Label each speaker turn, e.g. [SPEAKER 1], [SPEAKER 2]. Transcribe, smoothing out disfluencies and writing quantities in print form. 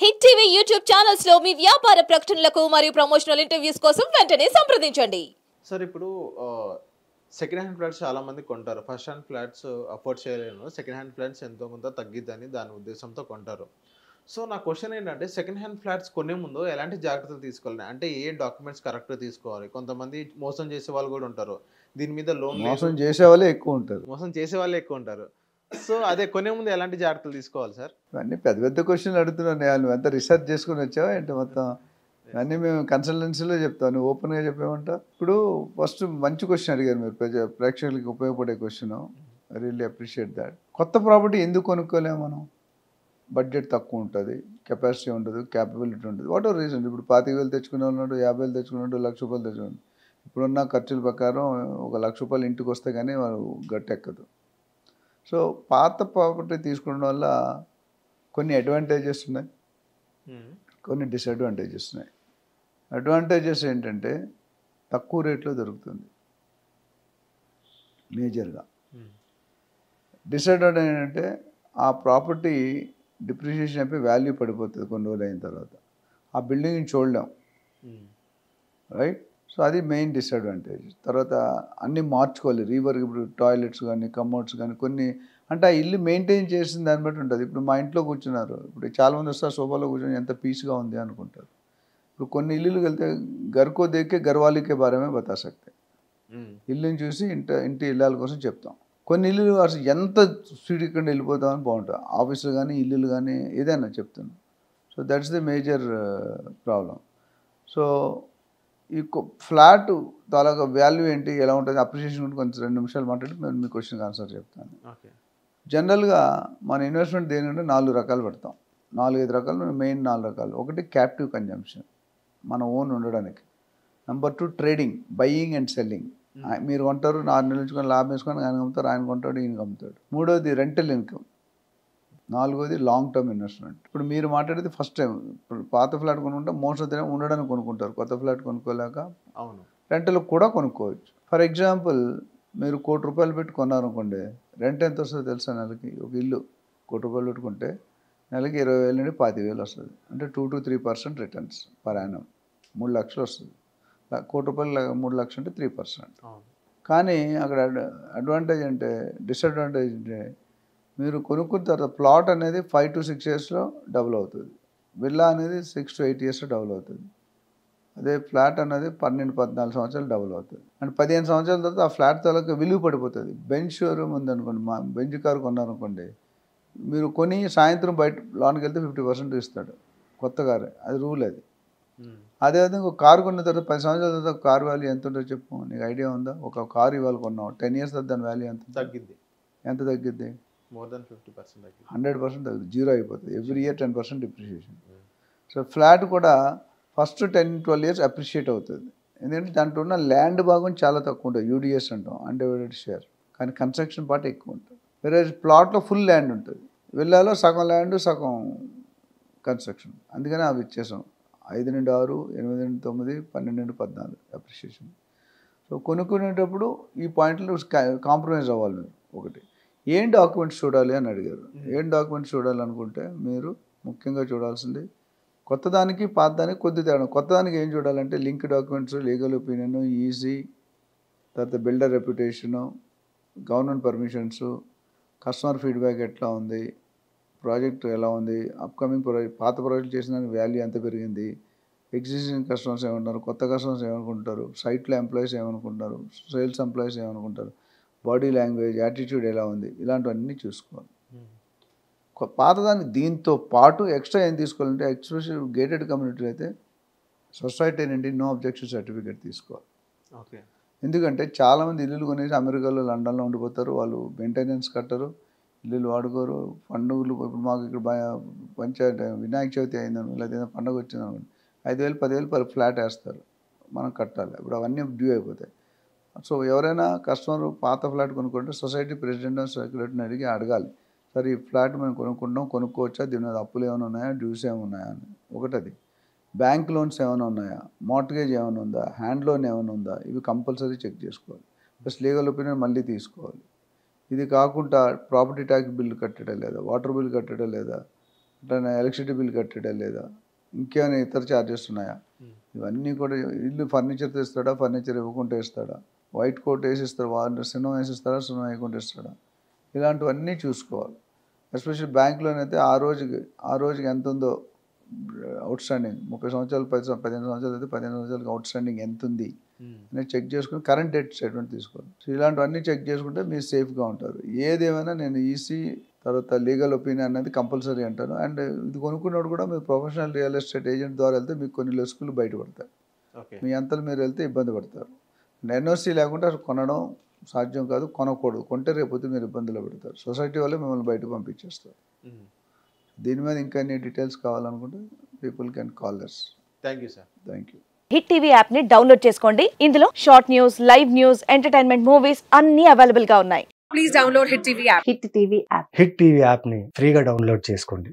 [SPEAKER 1] Hit TV YouTube channels లో మీ వ్యాపార ప్రకటనలకు మరియు ప్రమోషనల్ ఇంటర్వ్యూస్ కోసం వెంటనే సంప్రదించండి.
[SPEAKER 2] సార్ ఇప్పుడు సెకండ్ హ్యాండ్ ఫ్లాట్స్ చాలా మంది కొంటారు. ఫస్ట్ హ్యాండ్ ఫ్లాట్స్ అఫోర్డ్ చేయలేను. సెకండ్ హ్యాండ్ ఫ్లాట్స్ ఎంతో కొంత తగ్గిద్దని దాని ఉద్దేశంతో కొంటారు. సో నా క్వశ్చన్ ఏంటంటే సెకండ్ హ్యాండ్ ఫ్లాట్స్ కొనే ముందు ఎలాంటి జాగ్రత్తలు తీసుకోవాలి? అంటే ఏ డాక్యుమెంట్స్ కరెక్ట్‌గా తీసుకోవాలి? కొంతమంది మోసం చేసే వాళ్ళు కూడా ఉంటారు. దీని మీద లోన్ లేదు.
[SPEAKER 3] మోసం చేసేవాళ్ళే ఎక్కువ ఉంటారు.
[SPEAKER 2] మోసం చేసే వాళ్ళే ఎక్కువ ఉంటారు. సో అదే కొనే ముందు ఎలాంటి జాగ్రత్తలు తీసుకోవాలి సార్?
[SPEAKER 3] ఇవన్నీ పెద్ద పెద్ద క్వశ్చన్లు అడుగుతున్నాను. నువ్వు అంతా రిసర్చ్ చేసుకుని వచ్చావా ఏంటి మొత్తం? అన్నీ మేము కన్సల్టెన్సీలో చెప్తాను, ఓపెన్గా చెప్పేమంటా. ఇప్పుడు ఫస్ట్ మంచి క్వశ్చన్ అడిగారు మీరు, ప్రేక్షకులకి ఉపయోగపడే question. I really appreciate that. కొత్త ప్రాపర్టీ ఎందుకు కొనుక్కోలేము మనం? బడ్జెట్ తక్కువ ఉంటుంది, కెపాసిటీ ఉండదు, క్యాపబిలిటీ ఉంటుంది, వాట్ ఎవర్ రీజన్. ఇప్పుడు 25,000 తెచ్చుకునే ఉన్నాడు, 50,000 తెచ్చుకున్నాడు, ₹1,00,000 తెచ్చుకున్నాడు. ఇప్పుడున్న ఖర్చుల ప్రకారం ₹1,00,000 ఇంటికి వస్తే కానీ వాళ్ళు గట్టెక్కదు. సో పాత ప్రాపర్టీ తీసుకోవడం వల్ల కొన్ని అడ్వాంటేజెస్ ఉన్నాయి, కొన్ని డిసడ్వాంటేజెస్ ఉన్నాయి. అడ్వాంటేజెస్ ఏంటంటే తక్కువ రేట్లో దొరుకుతుంది మేజర్గా. డిసడ్వాంటేజ్ ఏంటంటే ఆ ప్రాపర్టీ డిప్రిషియేషన్ అయిపోయి వాల్యూ పడిపోతుంది కొన్ని రోజులు అయిన తర్వాత. ఆ బిల్డింగ్ని చూడలేం, రైట్? సో అది మెయిన్ డిసడ్వాంటేజ్. తర్వాత అన్నీ మార్చుకోవాలి, రీవర్క్. ఇప్పుడు టాయిలెట్స్ కానీ కమోడ్స్ కానీ కొన్ని అంటే ఆ ఇల్లు మెయింటైన్ చేసిన దాన్ని బట్టి ఉంటుంది. ఇప్పుడు మా ఇంట్లో కూర్చున్నారు, ఇప్పుడు చాలామంది వస్తారు సోఫాలో కూర్చొని ఎంత పీస్గా ఉంది అనుకుంటారు. ఇప్పుడు కొన్ని ఇల్లుకి వెళ్తే గర్కో దేకే గర్వాలికే బారమే బతా సక్తే. ఇల్లుని చూసి ఇంటి ఇళ్ళాల కోసం చెప్తాం. కొన్ని ఇల్లు అసలు ఎంత స్పీడ్గా వెళ్ళిపోతామని బాగుంటుంది. ఆఫీసులు కానీ ఇల్లులు కానీ ఏదైనా చెప్తాను. So that's the major problem. So ఈ ఫ్లాట్ తాలూకా వాల్యూ ఏంటి, ఎలా ఉంటుంది, అప్రిషియేషన్ గురించి కొంచెం 2 నిమిషాలు మాట్లాడి నేను మీ క్వశ్చన్కి ఆన్సర్ చెప్తాను. జనరల్గా మన ఇన్వెస్ట్మెంట్ దేనికంటే 4 రకాలు పెడతాం. 4-5 రకాలు, మెయిన్ 4 రకాలు. ఒకటి క్యాప్టివ్ కన్జంప్షన్, మన ఓన్ ఉండడానికి. Number 2 trading, buying and selling. మీరు కొంటారు, 4 నెలల నుంచి కొని లాభం వేసుకొని ఆయన అమ్ముతారు, ఆయన కొంటాడు, ఈయనకి అమ్ముతాడు. 3వది రెంటల్ ఇన్కమ్. 4వది లాంగ్ టర్మ్ ఇన్వెస్ట్మెంట్. ఇప్పుడు మీరు మాట్లాడేది ఫస్ట్ టైం. ఇప్పుడు పాత ఫ్లాట్ కొనుక్కుంటే మోస్ట్ ఆఫ్ ద టైం ఉండడానికి కొనుక్కుంటారు, కొత్త ఫ్లాట్ కొనుక్కోలేక. అవును, రెంటల్ కూడా కొనుక్కోవచ్చు. ఫర్ ఎగ్జాంపుల్ మీరు ₹1,00,00,000 పెట్టి కొన్నారనుకోండి, రెంట్ ఎంత వస్తుందో తెలుసా? నెలకి ఒక ఇల్లు ₹1,00,00,000 పెట్టుకుంటే నెలకి 20,000 నుండి 25,000 వస్తుంది. అంటే 2 to 3% రిటర్న్స్ పర్ యానం. 3 లక్షలు వస్తుంది. ₹1,00,00,000 3 లక్షలు అంటే 3%. కానీ అక్కడ అడ్వాంటేజ్ అంటే, డిసడ్వాంటేజ్ అంటే మీరు కొనుక్కున్న తర్వాత ప్లాట్ అనేది 5 to 6 yearsలో డబుల్ అవుతుంది. విల్లా అనేది 6 to 8 yearsలో డబుల్ అవుతుంది. అదే ఫ్లాట్ అనేది 12-14 సంవత్సరాలు డబుల్ అవుతుంది. అండ్ 15 సంవత్సరాల తర్వాత ఆ ఫ్లాట్ తాలూకా విలువ పడిపోతుంది. బెంచ్ షోరూమ్ ఉందనుకోండి, మా బెంచ్ కారు కొన్నారనుకోండి, మీరు కొని సాయంత్రం బయట లోన్కి వెళ్తే 50% ఇస్తాడు, కొత్త కారు. అది రూల్ అది. అదేవిధంగా ఒక కారు కొన్న తర్వాత 10 సంవత్సరాల తర్వాత కారు వాల్యూ ఎంత ఉంటుందో చెప్పు, నీకు ఐడియా ఉందా? ఒక కారు ఇవాళ కొన్నావు, 10 years తర్వాత దాని వాల్యూ ఎంత
[SPEAKER 2] తగ్గిద్ది?
[SPEAKER 3] ఎంత తగ్గిద్ది?
[SPEAKER 2] More than 50% తగ్గిద్ది.
[SPEAKER 3] 100% తగ్గుతుంది, జీరో అయిపోతుంది. Every year 10% depreciation. So flat కూడా ఫస్ట్ 10-12 years అప్రిషియేట్ అవుతుంది. ఎందుకంటే దాంట్లో ఉన్న ల్యాండ్ భాగం చాలా తక్కువ ఉంటుంది, యూడిఎస్ అంటాం, అన్డివైడెడ్ షేర్. కానీ కన్స్ట్రక్షన్ పార్ట్ ఎక్కువ ఉంటుంది. వేరే ప్లాట్లో ఫుల్ ల్యాండ్ ఉంటుంది, విల్లాలో సగం ల్యాండ్ సగం కన్స్ట్రక్షన్. అందుకని అవి ఇచ్చేసాం. 5 నుండి 6, 8 నుండి 9, 12 నుండి 14 అప్రిషియేషన్. సో కొనుక్కునేటప్పుడు ఈ పాయింట్లు కాంప్రమైజ్ అవ్వాలి మీరు. ఒకటి, ఏం డాక్యుమెంట్స్ చూడాలి అని అడిగారు. ఏం డాక్యుమెంట్స్ చూడాలనుకుంటే మీరు ముఖ్యంగా చూడాల్సింది కొత్తదానికి పాతదానికి కొద్ది తేడా. కొత్తదానికి ఏం చూడాలంటే link documents, legal opinion, EC, తర్వాత builder reputation, government permissions, customer feedback ఎట్లా ఉంది, ప్రాజెక్ట్ ఎలా ఉంది, అప్కమింగ్ ప్రాజెక్ట్, పాత ప్రాజెక్ట్ చేసిన వాల్యూ ఎంత పెరిగింది, ఎగ్జిస్టింగ్ కస్టమర్స్ ఏమన్నారు, కొత్త కస్టమర్స్ ఏమనుకుంటారు, సైట్లో ఎంప్లాయీస్ ఏమనుకుంటారు, సేల్స్ ఎంప్లాయీస్ ఏమనుకుంటారు, బాడీ లాంగ్వేజ్, యాటిట్యూడ్ ఎలా ఉంది, ఇలాంటివన్నీ చూసుకోవాలి. పాతదానికి దీంతో పాటు ఎక్స్ట్రా ఏం తీసుకోవాలంటే, ఎక్స్పెషల్ గేటెడ్ కమ్యూనిటీ అయితే సొసైటీ నుండి నో అబ్జెక్షన్ సర్టిఫికేట్ తీసుకోవాలి.
[SPEAKER 2] ఓకే.
[SPEAKER 3] ఎందుకంటే చాలామంది ఇల్లులు కొనేసి అమెరికాలో, లండన్లో ఉండిపోతారు, వాళ్ళు మెయింటెనెన్స్ కట్టరు, ఇల్లులు వాడుకోరు, పండుగలు. ఇప్పుడు మాకు ఇక్కడ పంచాయతీ వినాయక చవితి అయిందని, లేదా పండుగ వచ్చిందని 5,000, 10,000 పర్ ఫ్లాట్ వేస్తారు, మనం కట్టాలి. ఇప్పుడు అవన్నీ డ్యూ అయిపోతాయి. సో ఎవరైనా కస్టమర్ పాత ఫ్లాట్ కొనుక్కుంటే సొసైటీ ప్రెసిడెంట్, సెక్రటరీని అడగాలి, సార్ ఈ ఫ్లాట్ మేము కొనుక్కుంటాం, కొనుక్కోవచ్చా, దీని మీద అప్పులు ఏమైనా ఉన్నాయా, డ్యూస్ ఏమైనా ఉన్నాయా అని. ఒకటది. బ్యాంక్ లోన్స్ ఏమైనా ఉన్నాయా, మార్ట్గేజ్ ఏమైనా ఉందా, హ్యాండ్ లోన్ ఏమైనా ఉందా, ఇవి కంపల్సరీ చెక్ చేసుకోవాలి. ప్లస్ లీగల్ ఒపీనియన్ మళ్ళీ తీసుకోవాలి. ఇది కాకుండా ప్రాపర్టీ ట్యాక్స్ బిల్లు కట్టడం లేదా, వాటర్ బిల్ కట్టడం లేదా, అంటే ఎలక్ట్రిసిటీ బిల్ కట్టడా లేదా, ఇంకేమైనా ఇతర ఛార్జెస్ ఉన్నాయా, ఇవన్నీ కూడా. ఇల్లు ఫర్నిచర్ తెస్తాడా, ఫర్నిచర్ ఇవ్వకుండా ఇస్తాడా, వైట్ కోట్ వేసిస్తాడు, వాళ్ళు సినిమా వేసిస్తాడా, సినిమా వేయకుండా ఇస్తాడా, ఇలాంటివన్నీ చూసుకోవాలి. ఎస్పెషల్లీ బ్యాంకులోనైతే ఆ రోజుకి ఎంత ఉందో అవుట్ స్టాండింగ్, 30 సంవత్సరాలు 15 సంవత్సరాలు అయితే 15 సంవత్సరాలకి అవుట్ స్టాండింగ్ ఎంత ఉంది అనేది చెక్ చేసుకుని కరెంట్ డేట్ స్టేట్మెంట్ తీసుకోవాలి. సో ఇలాంటివన్నీ చెక్ చేసుకుంటే మీరు సేఫ్గా ఉంటారు. ఏదేమైనా నేను ఈసీ తర్వాత లీగల్ ఒపీనియన్ అనేది కంపల్సరీ అంటాను. అండ్ ఇది కొనుక్కున్నప్పుడు కూడా మీరు ప్రొఫెషనల్ రియల్ ఎస్టేట్ ఏజెంట్ ద్వారా వెళ్తే మీకు కొన్ని లొసుకులు బయటపడతాయి. మీ అంతలు మీరు వెళ్తే ఇబ్బంది పడతారు. ఎన్ఓసి లేకుండా అసలు కొనడం సాధ్యం కాదు, కొనకూడదు. కొంటే రేపొద్దు మీరు ఇబ్బందులు పెడతారు. సొసైటీ వాళ్ళే మిమ్మల్ని బయటకు పంపించేస్తారు. దీని మీద ఇంకా అన్ని డీటెయిల్స్ కావాలనుకుంటే people can call us.
[SPEAKER 2] Thank you sir.
[SPEAKER 3] Thank you.
[SPEAKER 4] Hit TV app ని డౌన్లోడ్ చేసుకోండి. ఇందులో short news, live news, entertainment movies అన్ని అవైలబుల్ గా ఉన్నాయి. Please download hit TV app.
[SPEAKER 5] Hit TV యాప్ని ఫ్రీగా డౌన్లోడ్ చేసుకోండి.